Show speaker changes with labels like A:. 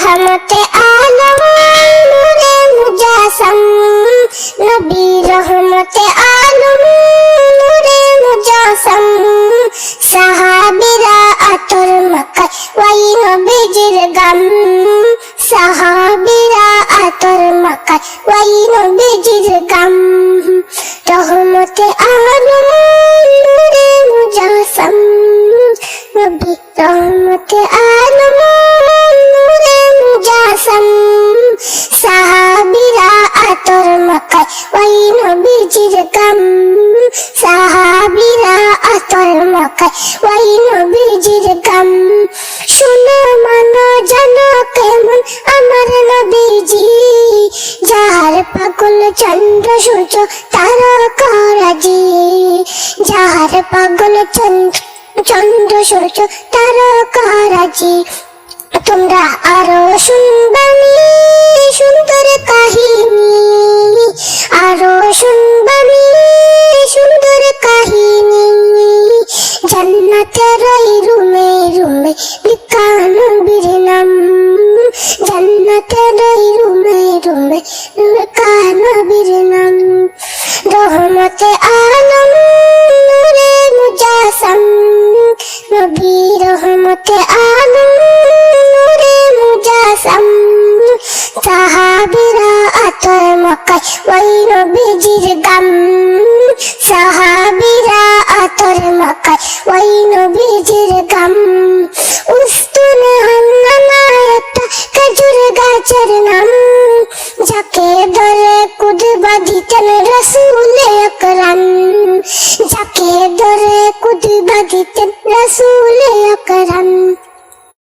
A: রহমতে আলম নূরে মুজাসসাম, নবী রহমতে আলম নূরে মুজাসসাম। সাহাবীরা আতর মাখায় ওই নবীজির গাম, সাহাবীরা আতর মাখায় ওই নবীজির গাম। রহমতে আলম নূরে মুজাসসাম, নবী রহমতে আলম নূরে মুজাসসাম। সাহাবীরা আতর মাখায় ওই নবীজির গাম, সাহাবীরা আতর মাখায় ওই নবীজির গাম। শুনো মানো জানো কেমন আমার নবীজি, যার পাগল চন্দ্র সূর্য তারকারাজি, যার পাগল চন্দ্র সূর্য তারকারাজি। তোমরা আরো শুনবানি সুন্দর কাহিনী, আরো শুনবানি সুন্দর কাহিনী। জান্নাতের ওই রুমে রুমে লিখা নবীর নাম, জান্নাতের ওই রুমে রুমে লিখা নবীর নাম। রহমতে আলম নূরে মুজাসসাম, নবী রহমতে আলম নূরে মুজাসসাম। সাহাবীরা আতর মাখায় ওই নবীজির গাম,